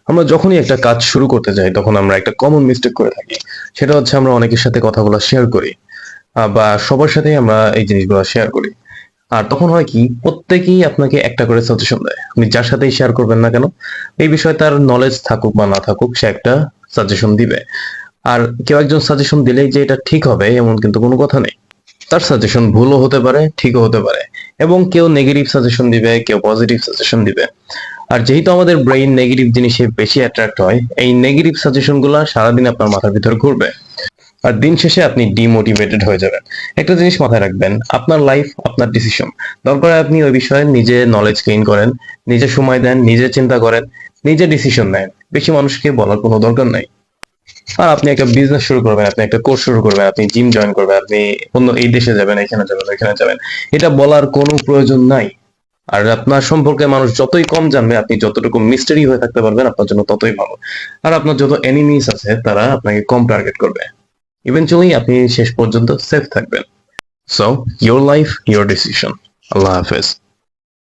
আমরা যখনই একটা কাজ শুরু করতে যাই তখন আমরা একটা কমন মিস্টেক করে থাকি। সেটা হচ্ছে আমরা অনেকের সাথে কথাগুলো শেয়ার করি, বা সবার সাথেই আমরা এই জিনিসগুলো শেয়ার করি। আর তখন হয় কি, প্রত্যেকেই আপনাকে একটা করে সাজেশন দেয়। আপনি যার সাথেই শেয়ার করবেন না কেন, এই বিষয়ে তার নলেজ থাকুক বা না থাকুক, সে একটা সাজেশন দিবে। আর কেউ একজন সাজেশন দিলেই যে এটা ঠিক হবে এমন কিন্তু কোনো কথা নেই। তার সাজেশন ভুলও হতে পারে, ঠিকও হতে পারে। এবং কেউ নেগেটিভ সাজেশন দিবে, কেউ পজিটিভ সাজেশন দিবে। আর যেহেতু আমাদের ব্রেইন নেগেটিভ জিনিসে বেশি অ্যাট্রাক্ট হয়, এই নেগেটিভ সাজেশন গুলা সারাদিন আপনার মাথার ভিতর ঘুরবে। আর দিন শেষে আপনি ডিমোটিভেটেড হয়ে যাবেন। একটা জিনিস মাথায় রাখবেন, আপনার লাইফ আপনার ডিসিশন। দরকার হয় আপনি ওই বিষয়ে নিজে নলেজ গেইন করেন, নিজে সময় দেন, নিজে চিন্তা করেন, নিজে ডিসিশন নেন। বেশি মানুষকে বলার কোনো দরকার নাই। আর আপনি একটা বিজনেস শুরু করবেন, আপনি একটা কোর্স শুরু করবেন, আপনি জিম জয়েন করবেন, আপনি অন্য এই দেশে যাবেন, এখানে যাবেন, ওইখানে যাবেন, এটা বলার কোনো প্রয়োজন নাই। আর আপনার সম্পর্কে মানুষ যতই কম জানবে, আপনি যতটুকু মিস্টারি হয়ে থাকতে পারবেন আপনার জন্য ততই ভালো। আর আপনার যত এনিমিস আছে তারা আপনাকে কম টার্গেট করবে। ইভেনচুয়ালি আপনি শেষ পর্যন্ত সেফ থাকবেন। So, your life, your decision. Allah হাফেজ।